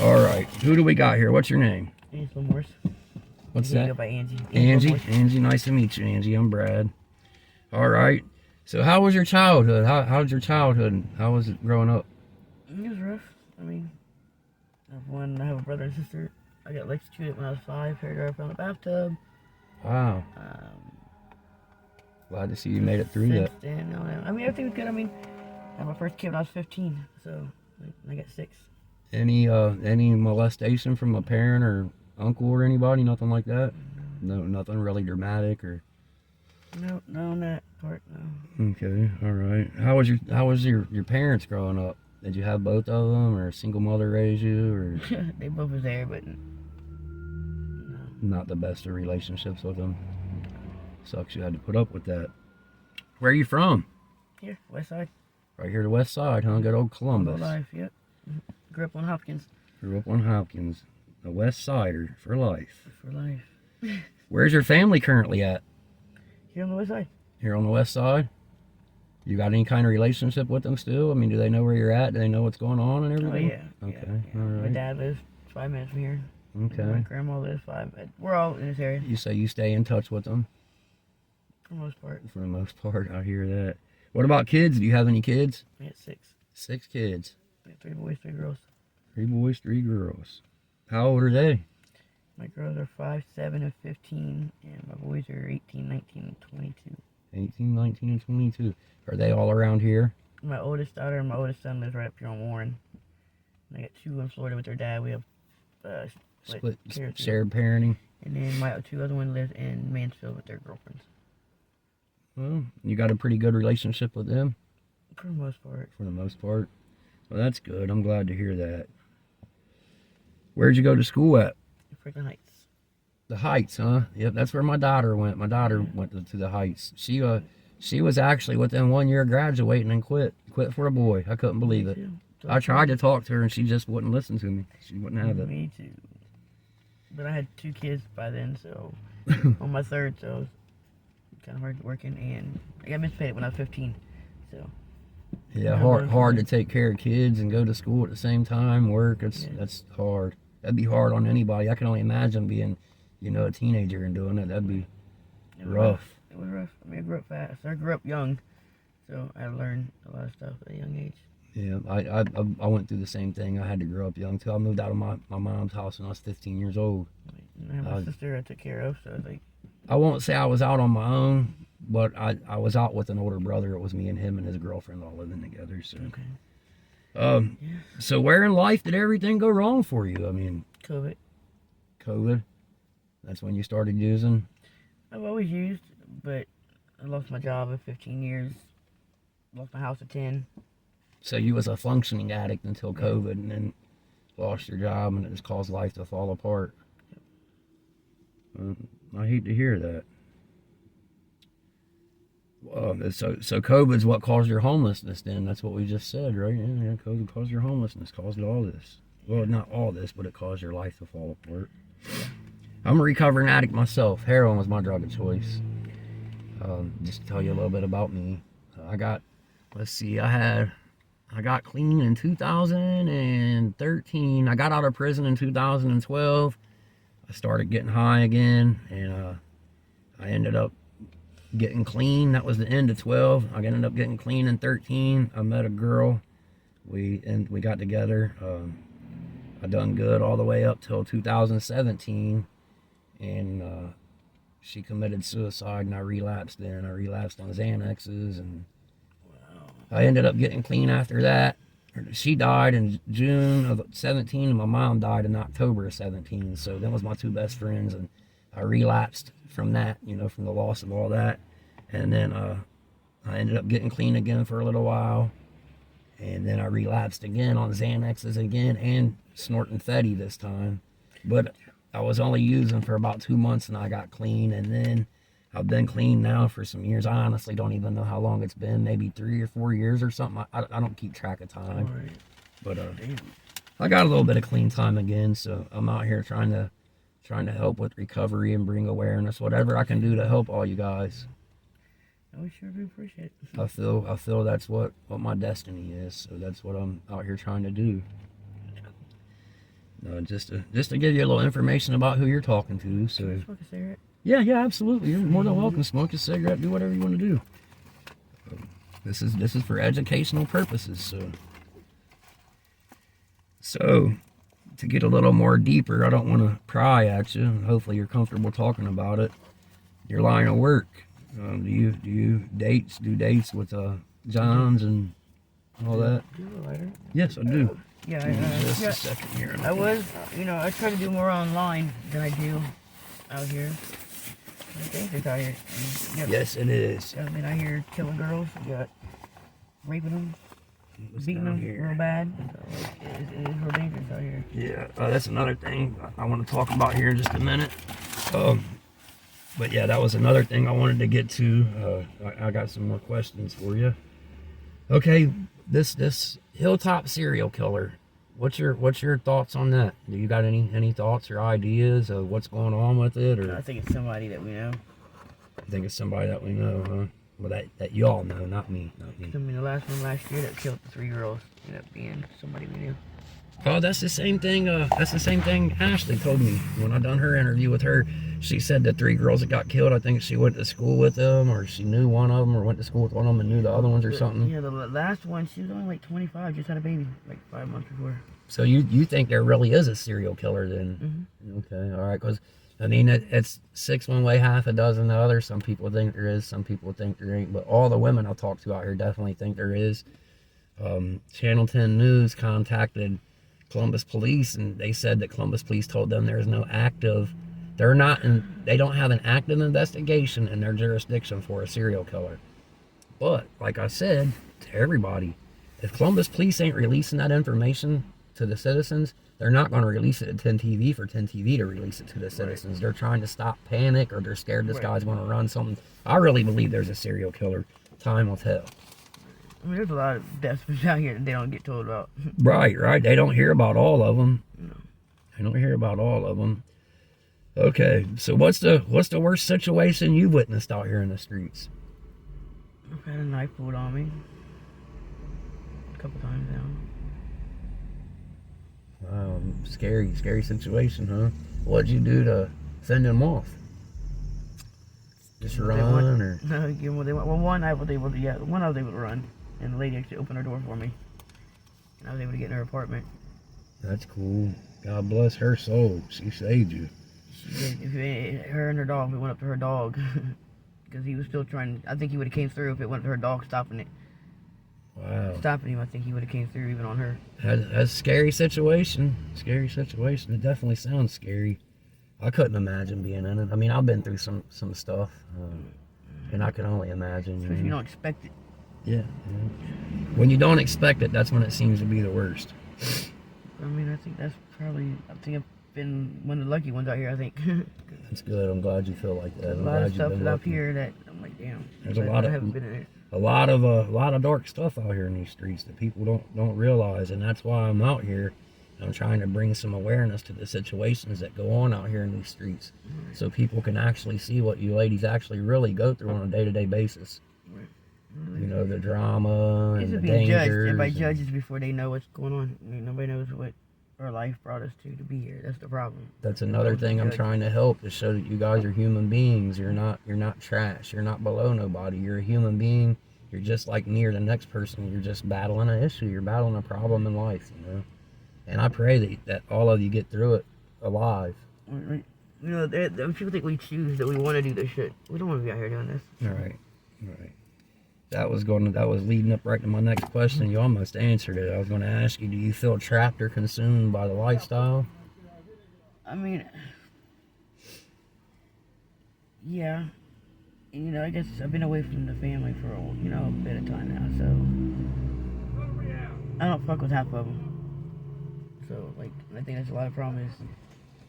All right. Who do we got here? What's your name? Angela Morse. What's You that? go by Angie. Angie. Angie, nice to meet you, Angie. I'm Brad. All right. So how was your childhood? How's your childhood? How was it growing up? It was rough. I mean, I have a brother and sister. I got electrocuted when I was 5. Hair fell in the bathtub. Wow. Glad to see you made it through that. Then, I mean, everything was good. I mean, I had my first kid when I was 15, so I got 6. Any molestation from a parent or uncle or anybody? Nothing like that? No, nothing really dramatic or. No, on that part, no. Okay, all right. How was your parents growing up? Did you have both of them, or a single mother raise you, or? They both was there, but no. Not the best of relationships with them. Sucks you had to put up with that. Where are you from? Here, West Side. Right here, the West Side, huh? Good old Columbus. Whole life, yep. Grew up on Hopkins. Grew up on Hopkins. A West Sider for life. For life. Where's your family currently at? Here on the West Side. Here on the West Side? You got any kind of relationship with them still? I mean, do they know where you're at? Do they know what's going on and everything? Oh, yeah. Okay, yeah. all right. My dad lives 5 minutes from here. Okay. My grandma lives 5 minutes. We're all in this area. You say you stay in touch with them? For the most part. For the most part, I hear that. What about kids? Do you have any kids? I got 6. 6 kids. I got 3 boys, 3 girls. 3 boys, 3 girls. How old are they? My girls are 5, 7, and 15, and my boys are 18, 19, and 22. 18, 19, and 22. Are they all around here? My oldest daughter and my oldest son lives right up here on Warren. And I got 2 in Florida with their dad. We have Split shared parenting. And then my 2 other ones live in Mansfield with their girlfriends. Well, you got a pretty good relationship with them? For the most part. For the most part. Well, that's good. I'm glad to hear that. Where'd you go to school at? Franklin Heights. The Heights, huh? Yep, that's where my daughter went. My daughter went to the Heights. She was actually within 1 year graduating and quit for a boy. I couldn't believe it. I tried to talk to her and she just wouldn't listen to me. She wouldn't have it. Me too. But I had 2 kids by then, so on my 3rd, so it was kind of hard working, and I got mispaid when I was 15. So yeah, hard to take care of kids and go to school at the same time, work. That's hard. That'd be hard on anybody. I can only imagine being, a teenager and doing it. That'd be rough. It was rough. I mean, I grew up fast. I grew up young, so I learned a lot of stuff at a young age. Yeah, I went through the same thing. I had to grow up young too. I moved out of my mom's house when I was 15 years old. And I had my sister I took care of, so like. I won't say I was out on my own, but I was out with an older brother. It was me and him and his girlfriend all living together. So. Okay. So where in life did everything go wrong for you? I mean. COVID. That's when you started using. I've always used, but I lost my job at 15 years. Lost my house at 10. So you was a functioning addict until COVID, and then lost your job, and it just caused life to fall apart. I hate to hear that. So COVID's what caused your homelessness then? That's what we just said, right? Yeah, COVID caused your homelessness, caused all this. Well, not all this, but it caused your life to fall apart. I'm a recovering addict myself. Heroin was my drug of choice. Just to tell you a little bit about me. I got clean in 2013. I got out of prison in 2012. I started getting high again, and I ended up getting clean. That was the end of 12. I ended up getting clean in 13. I met a girl. We got together. I done good all the way up till 2017, and she committed suicide, and I relapsed then. I relapsed on Xanaxes, and I ended up getting clean after that. She died in June of 17, and my mom died in October of 17. So that was my 2 best friends, and I relapsed from that, from the loss of all that. And then I ended up getting clean again for a little while, and then I relapsed again on Xanaxes again and snorting Fetty this time. But I was only using for about 2 months, and I got clean, and then I've been clean now for some years. I honestly don't even know how long it's been, maybe 3 or 4 years or something. I don't keep track of time. Right. But I got a little bit of clean time again, so I'm out here trying to help with recovery and bring awareness, whatever I can do to help all you guys. We sure do appreciate it. I feel that's what my destiny is, so that's what I'm out here trying to do. Just to give you a little information about who you're talking to. So Smoke a cigarette? yeah, absolutely. You're more than welcome. Smoke a cigarette, do whatever you want to do. This is for educational purposes. So to get a little more deeper, I don't want to pry at you. Hopefully you're comfortable talking about it. Your line of work. Do you do dates with Johns and all that? Do you have a lighter? Yes, I do. Yeah, Just yeah. a second here. I was, I try to do more online than I do out here. I think it's out here. Yep. Yes, it is. I mean, I hear killing girls. You got raping them, What's beating down them here? real bad. So, like, it is real dangerous out here. Yeah, that's another thing I want to talk about here in just a minute. But yeah, that was another thing I wanted to get to. I got some more questions for you. Okay, this Hilltop serial killer. What's your thoughts on that? Do you got any thoughts or ideas of what's going on with it? Or I think it's somebody that we know. I think it's somebody that we know, huh? Well, that y'all know, not me. I mean, the last one last year that killed the 3 girls ended up being somebody we knew. Oh, that's the same thing. That's the same thing Ashley told me when I done her interview with her. She said the 3 girls that got killed, I think she went to school with them, or she knew one of them, or went to school with one of them and knew the other ones or something. Yeah, the last one, she was only like 25, just had a baby like 5 months before. So you think there really is a serial killer then? Mm-hmm. Okay, all right, because I mean it's 6 one way, half a dozen the other. Some people think there is, some people think there ain't, but all the women I talk to out here definitely think there is. Channel 10 News contacted Columbus Police, and they said that Columbus Police told them there's no active, they don't have an active investigation in their jurisdiction for a serial killer. But like I said to everybody, if Columbus Police ain't releasing that information to the citizens, they're not going to release it at 10 TV for 10 TV to release it to the citizens. Right. They're trying to stop panic, or they're scared this guy's going to run something. I really believe there's a serial killer. Time will tell. I mean, there's a lot of deaths out here that they don't get told about. Right. They don't hear about all of them. No. They don't hear about all of them. Okay, so what's the worst situation you've witnessed out here in the streets? I've had a knife pulled on me a couple times now. Wow, scary situation, huh? What'd you do to fend them off? Just run, or? No, give them what they want. Well, one I was able to run, and the lady actually opened her door for me, and I was able to get in her apartment. That's cool. God bless her soul. She saved you. She did. Her and her dog, we went up to her dog, because he was still trying. I think he would have came through if it went to her dog stopping it. Wow. Stopping him, I think he would have came through even on her. That's a scary situation. Scary situation. It definitely sounds scary. I couldn't imagine being in it. I mean, I've been through some stuff, and I can only imagine. Especially if you don't expect it. Yeah. When you don't expect it, that's when it seems to be the worst. I mean, I think I've been one of the lucky ones out here, I think. That's good. I'm glad you feel like that. There's a lot of stuff up here that I'm like, damn. There's I haven't been in it. A lot of dark stuff out here in these streets that people don't realize, and that's why I'm out here. I'm trying to bring some awareness to the situations that go on out here in these streets, so people can actually see what you ladies actually really go through on a day-to-day basis. Right. You know, the drama and the being dangers. Judged. Everybody judges before they know what's going on. I mean, nobody knows what our life brought us to be here. That's the problem. That's another thing I'm trying to help, to show that you guys are human beings. You're not trash. You're not below nobody. You're a human being. You're just like me or the next person. You're just battling an issue. You're battling a problem in life, you know. And I pray that all of you get through it alive. You know, people think we choose, that we want to do this shit. We don't want to be out here doing this. All right. That was leading up right to my next question. You almost answered it. I was going to ask you, do you feel trapped or consumed by the lifestyle? I mean, yeah. You know, I guess I've been away from the family for a bit of time now, so I don't fuck with half of them. So, like, I think that's a lot of problem is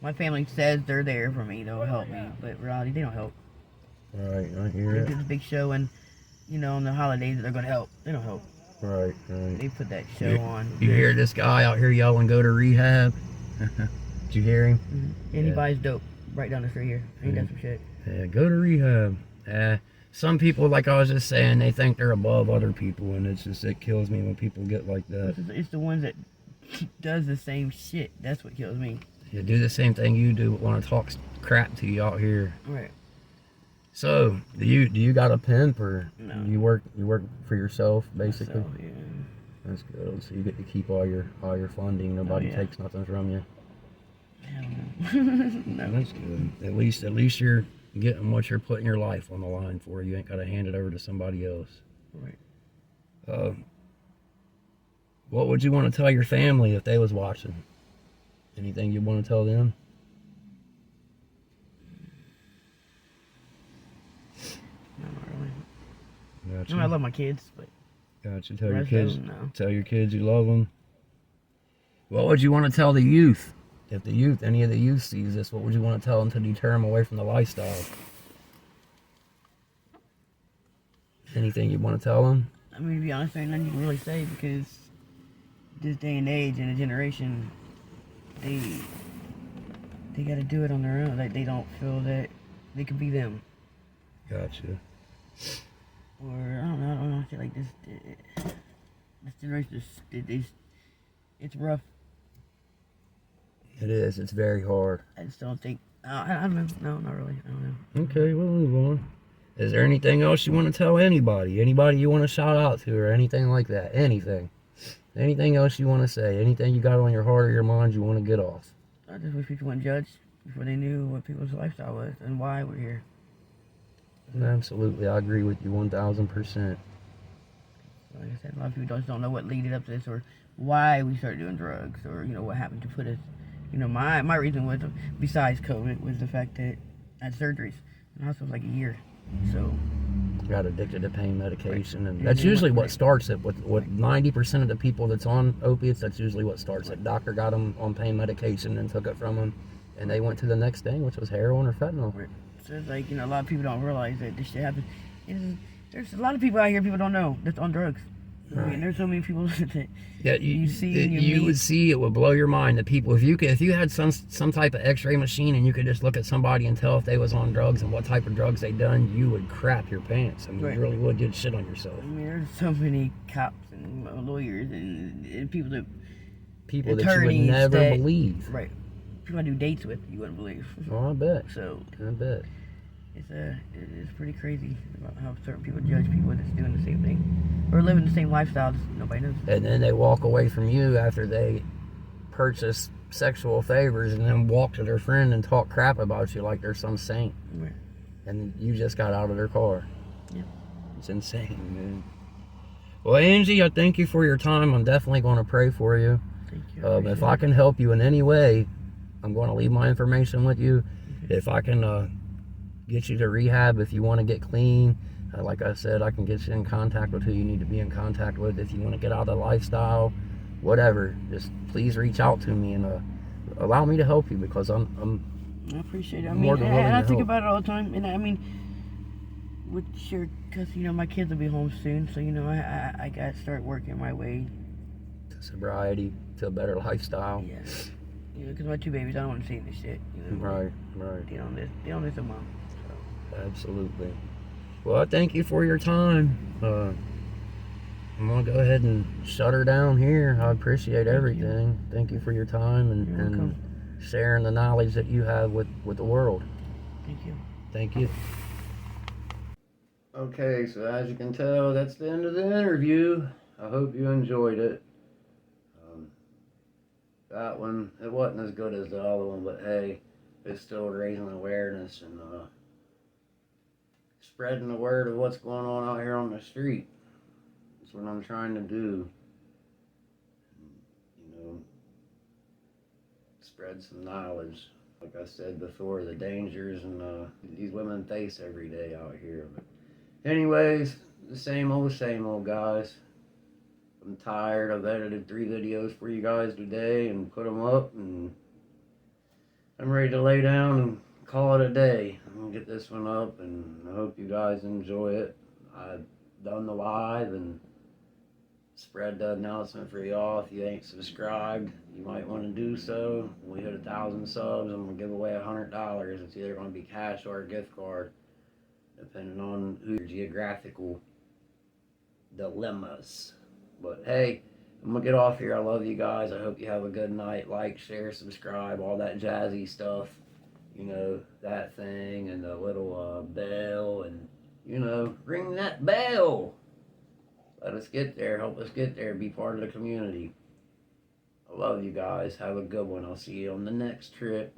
my family says they're there for me, they'll help me, but in reality, they don't help. Right, I hear it. They do this big show, and on the holidays they're gonna help. They don't help. Right. They put that show on. You hear this guy out here yelling, "Go to rehab"? Did you hear him? Mm-hmm. And he buys dope right down the street here. Ain't that some shit? Yeah, go to rehab. Some people, like I was just saying, they think they're above other people, and it kills me when people get like that. It's the ones that does the same shit. That's what kills me. You do the same thing you do, want to talk crap to you out here. Right. So, do you got a pimp, or No. you work for yourself basically? Myself, yeah. That's good. So you get to keep all your funding. Nobody takes nothing from you. Hell no. No. That's good. At least you're getting what you're putting your life on the line for. You ain't got to hand it over to somebody else. Right. What would you want to tell your family if they was watching? Anything you want to tell them? No, not really. Gotcha. No, I love my kids, but Gotcha. Tell your kids you love them. What would you want to tell the youth? If any of the youth sees this, what would you want to tell them to deter them away from the lifestyle? Anything you want to tell them? I mean, to be honest, there ain't nothing you can really say, because this day and age and the generation, they got to do it on their own. Like, they don't feel that they could be them. Gotcha. Or I don't know. I feel like this generation it's rough. It is. It's very hard. I just don't think. I don't know. No, not really. I don't know. Okay, we'll move on. Is there anything else you want to tell anybody? Anybody you want to shout out to, or anything like that? Anything else you want to say? Anything you got on your heart or your mind you want to get off? I just wish people wouldn't judge before they knew what people's lifestyle was and why we're here. Absolutely, I agree with you 1000%. Like I said, a lot of people don't know what led up to this, or why we started doing drugs, or what happened to put us. My reason was, besides COVID, was the fact that I had surgeries and I was like a year. So got addicted to pain medication, and that's usually what starts it. With 90% of the people that's on opiates, that's usually what starts it. Doctor got them on pain medication and took it from them, and they went to the next thing, which was heroin or fentanyl. Right. So it's like, a lot of people don't realize that this shit happens. There's a lot of people out here people don't know that's on drugs. Right. I mean, there's so many people that you see and you would see. It would blow your mind. The people, if you had some type of X-ray machine and you could just look at somebody and tell if they was on drugs and what type of drugs they done, you would crap your pants. I mean, right. You really would. You'd shit on yourself. I mean, there's so many cops and lawyers and people that you would never believe. Right. People I do dates with, you wouldn't believe. Oh, I bet. So I bet. It's pretty crazy about how certain people judge people that's doing the same thing or living the same lifestyle. Just nobody knows. And then they walk away from you after they purchase sexual favors, and then walk to their friend and talk crap about you like they're some saint. Right. And you just got out of their car. Yeah. It's insane, man. Well, Angie, I thank you for your time. I'm definitely going to pray for you. Thank you. If I can help you in any way, I'm going to leave my information with you. Okay. If I can get you to rehab, if you want to get clean, like I said, I can get you in contact with who you need to be in contact with. If you want to get out of the lifestyle, whatever, just please reach out to me and allow me to help you, because I appreciate it. I think about it all the time, and I mean, because my kids will be home soon, so I got to start working my way to sobriety, to a better lifestyle. Yeah. Because my two babies, I don't want to see this shit. Right. They on this a month. So. Absolutely. Well, I thank you for your time. I'm going to go ahead and shut her down here. I appreciate everything. Thank you for your time and sharing the knowledge that you have with the world. Thank you. Thank you. Okay, so as you can tell, that's the end of the interview. I hope you enjoyed it. That one, it wasn't as good as the other one, but hey, it's still raising awareness and spreading the word of what's going on out here on the street. That's what I'm trying to do. Spread some knowledge. Like I said before, the dangers and these women face every day out here. But anyways, the same old guys. I'm tired. I've edited 3 videos for you guys today and put them up, and I'm ready to lay down and call it a day. I'm gonna get this one up, and I hope you guys enjoy it. I've done the live and spread the announcement for y'all. If you ain't subscribed, you might want to do so. When we hit 1,000 subs, I'm gonna give away $100. It's either gonna be cash or a gift card, depending on your geographical dilemmas. But hey, I'm gonna get off here. I love you guys. I hope you have a good night. Like, share, subscribe, all that jazzy stuff. You know, that thing and the little bell, and you know, ring that bell. Let us get there. Help us get there. Be part of the community. I love you guys. Have a good one. I'll see you on the next trip.